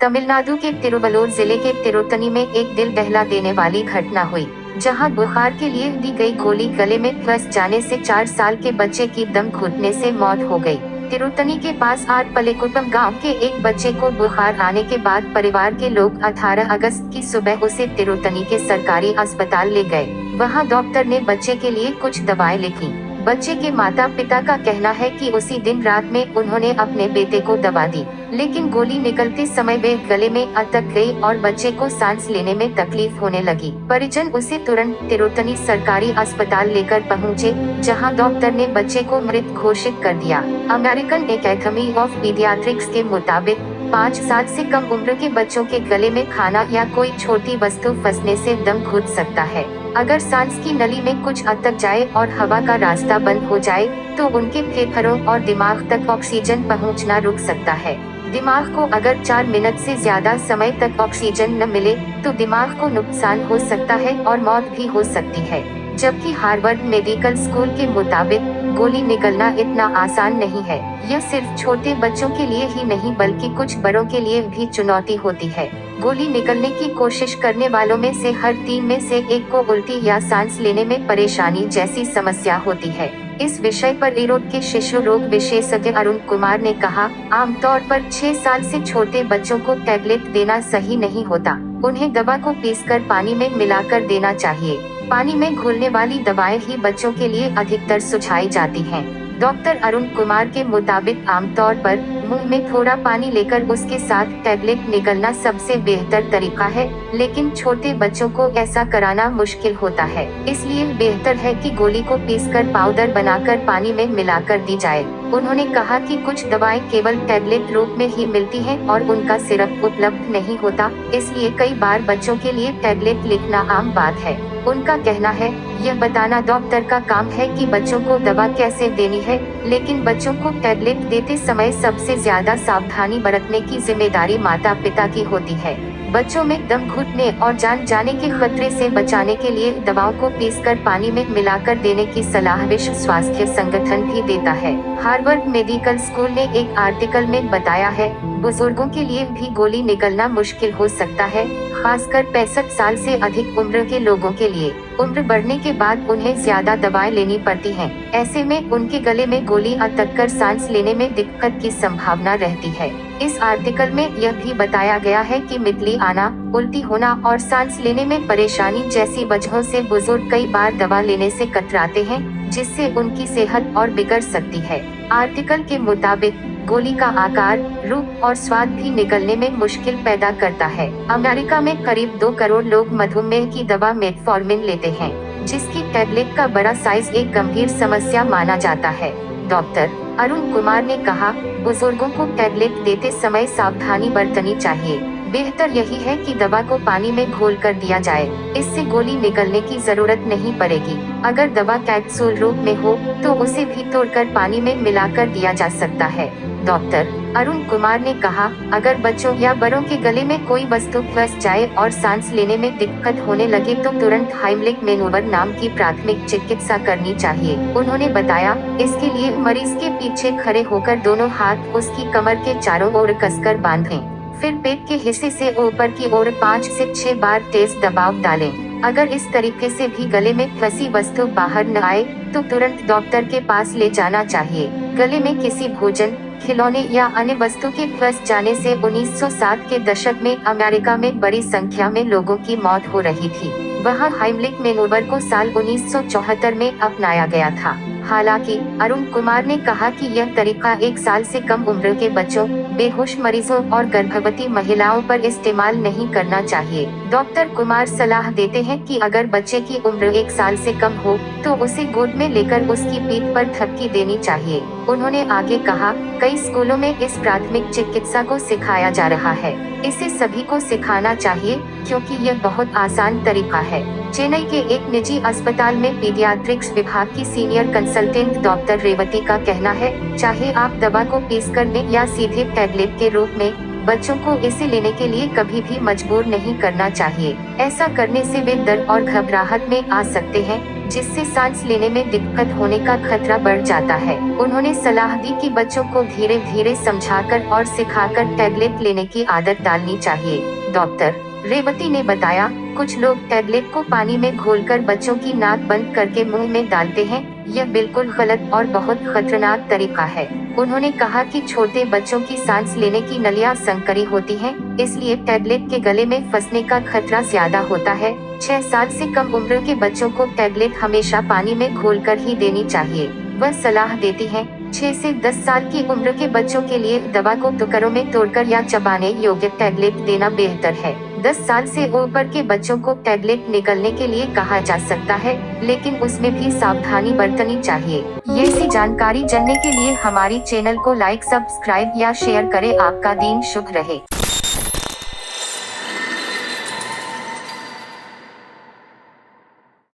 तमिलनाडु के तिरुवल्लुर जिले के तिरुत्तनी में एक दिल दहला देने वाली घटना हुई, जहां बुखार के लिए दी गई गोली गले में फंस जाने से 4 साल के बच्चे की दम घुटने से मौत हो गई। तिरुत्तनी के पास आरपलेकुपम गांव के एक बच्चे को बुखार आने के बाद परिवार के लोग 18 अगस्त की सुबह उसे तिरुत्तनी के सरकारी अस्पताल ले गए। वहां डॉक्टर ने बच्चे के लिए कुछ दवाएं लिखी। बच्चे के माता पिता का कहना है कि उसी दिन रात में उन्होंने अपने बेटे को दवा दी, लेकिन गोली निकलते समय वे गले में अटक गई और बच्चे को सांस लेने में तकलीफ होने लगी। परिजन उसे तुरंत तिरुत्तनी सरकारी अस्पताल लेकर पहुंचे, जहां डॉक्टर ने बच्चे को मृत घोषित कर दिया। अमेरिकन एकेडमी ऑफ पीडियाट्रिक्स के मुताबिक 5 साल से कम उम्र के बच्चों के गले में खाना या कोई छोटी वस्तु फंसने से दम घुट सकता है। अगर सांस की नली में कुछ अटक जाए और हवा का रास्ता बंद हो जाए तो उनके फेफड़ों और दिमाग तक ऑक्सीजन पहुंचना रुक सकता है। दिमाग को अगर 4 मिनट से ज्यादा समय तक ऑक्सीजन न मिले तो दिमाग को नुकसान हो सकता है और मौत भी हो सकती है। जबकि हार्वर्ड मेडिकल स्कूल के मुताबिक गोली निकलना इतना आसान नहीं है। यह सिर्फ छोटे बच्चों के लिए ही नहीं बल्कि कुछ बड़ों के लिए भी चुनौती होती है। गोली निकलने की कोशिश करने वालों में से हर 3 में से एक को उल्टी या सांस लेने में परेशानी जैसी समस्या होती है। इस विषय पर इरोड के शिशु रोग विशेषज्ञ अरुण कुमार ने कहा, आमतौर पर 6 साल से छोटे बच्चों को टैबलेट देना सही नहीं होता। उन्हें दवा को पीसकर पानी में मिलाकर देना चाहिए। पानी में घुलने वाली दवाएं ही बच्चों के लिए अधिकतर सुझाई जाती हैं। डॉक्टर अरुण कुमार के मुताबिक आमतौर पर मुंह में थोड़ा पानी लेकर उसके साथ टैबलेट निगलना सबसे बेहतर तरीका है, लेकिन छोटे बच्चों को ऐसा कराना मुश्किल होता है। इसलिए बेहतर है कि गोली को पीसकर पाउडर बनाकर पानी में मिलाकर दी जाए। उन्होंने कहा कि कुछ दवाएं केवल टैबलेट रूप में ही मिलती हैं और उनका सिरप उपलब्ध नहीं होता, इसलिए कई बार बच्चों के लिए टैबलेट लिखना आम बात है। उनका कहना है, यह बताना डॉक्टर का काम है कि बच्चों को दवा कैसे देनी है, लेकिन बच्चों को टैबलेट देते समय सबसे ज्यादा सावधानी बरतने की जिम्मेदारी माता पिता की होती है। बच्चों में दम घुटने और जान जाने के खतरे से बचाने के लिए दवाओं को पीसकर पानी में मिलाकर देने की सलाह विश्व स्वास्थ्य संगठन भी देता है। हार्वर्ड मेडिकल स्कूल ने एक आर्टिकल में बताया है, बुजुर्गों के लिए भी गोली निकलना मुश्किल हो सकता है, खासकर 65 साल से अधिक उम्र के लोगों के लिए। उम्र बढ़ने के बाद उन्हें ज्यादा दवाएं लेनी पड़ती हैं। ऐसे में उनके गले में गोली अटककर सांस लेने में दिक्कत की संभावना रहती है। इस आर्टिकल में यह भी बताया गया है कि मितली आना, उल्टी होना और सांस लेने में परेशानी जैसी वजहों से बुजुर्ग कई बार दवा लेने से कतराते हैं, जिससे उनकी सेहत और बिगड़ सकती है। आर्टिकल के मुताबिक गोली का आकार, रूप और स्वाद भी निगलने में मुश्किल पैदा करता है। अमेरिका में करीब 2 करोड़ लोग मधुमेह की दवा मेटफॉर्मिन लेते हैं, जिसकी टैबलेट का बड़ा साइज एक गंभीर समस्या माना जाता है। डॉक्टर अरुण कुमार ने कहा, बुजुर्गों को टैबलेट देते समय सावधानी बरतनी चाहिए। बेहतर यही है कि दवा को पानी में घोलकर दिया जाए, इससे गोली निकलने की जरूरत नहीं पड़ेगी। अगर दवा कैप्सूल रूप में हो तो उसे भी तोड़कर पानी में मिलाकर दिया जा सकता है। डॉक्टर अरुण कुमार ने कहा, अगर बच्चों या बड़ों के गले में कोई वस्तु फंस जाए और सांस लेने में दिक्कत होने लगे तो तुरंत हाइमलिक मैनूवर नाम की प्राथमिक चिकित्सा करनी चाहिए। उन्होंने बताया, इसके लिए मरीज के पीछे खड़े होकर दोनों हाथ उसकी कमर के चारों ओर कसकर बांधें। फिर पेट के हिस्से से ऊपर की ओर 5 से 6 बार तेज दबाव डालें। अगर इस तरीके से भी गले में फंसी वस्तु बाहर न आए तो तुरंत डॉक्टर के पास ले जाना चाहिए। गले में किसी भोजन, खिलौने या अन्य वस्तु के फंस जाने से 1960 के दशक में अमेरिका में बड़ी संख्या में लोगों की मौत हो रही थी। वहाँ हाइमलिक मैनूवर को साल 1974 में अपनाया गया था। हालांकि अरुण कुमार ने कहा कि यह तरीका 1 साल से कम उम्र के बच्चों, बेहोश मरीजों और गर्भवती महिलाओं पर इस्तेमाल नहीं करना चाहिए। डॉक्टर कुमार सलाह देते हैं कि अगर बच्चे की उम्र 1 साल से कम हो तो उसे गोद में लेकर उसकी पीठ पर थपकी देनी चाहिए। उन्होंने आगे कहा, कई स्कूलों में इस प्राथमिक चिकित्सा को सिखाया जा रहा है। इसे सभी को सिखाना चाहिए क्योंकि यह बहुत आसान तरीका है। चेन्नई के एक निजी अस्पताल में पीडियाट्रिक्स विभाग की सीनियर कंसल्टेंट डॉक्टर रेवती का कहना है, चाहे आप दवा को पीसकर में या सीधे टैबलेट के रूप में, बच्चों को इसे लेने के लिए कभी भी मजबूर नहीं करना चाहिए। ऐसा करने से वे डर और घबराहट में आ सकते हैं, जिससे सांस लेने में दिक्कत होने का खतरा बढ़ जाता है। उन्होंने सलाह दी कि बच्चों को धीरे धीरे समझाकर और सिखाकर टैबलेट लेने की आदत डालनी चाहिए। डॉक्टर रेवती ने बताया, कुछ लोग टैबलेट को पानी में घोलकर बच्चों की नाक बंद करके मुंह में डालते हैं। यह बिल्कुल गलत और बहुत खतरनाक तरीका है। उन्होंने कहा कि छोटे बच्चों की सांस लेने की नलियां संकरी होती हैं, इसलिए टैबलेट के गले में फंसने का खतरा ज्यादा होता है। 6 साल से कम उम्र के बच्चों को टैबलेट हमेशा पानी में घोलकर ही देनी चाहिए। वह सलाह देती है, 6 से 10 साल की उम्र के बच्चों के लिए दवा को टुकड़ों में तोड़कर या चबाने योग्य टैबलेट देना बेहतर है। 10 साल से ऊपर के बच्चों को टैबलेट निगलने के लिए कहा जा सकता है, लेकिन उसमें भी सावधानी बरतनी चाहिए। ये सी जानकारी जानने के लिए हमारी चैनल को लाइक, सब्सक्राइब या शेयर करें। आपका दिन शुभ रहे।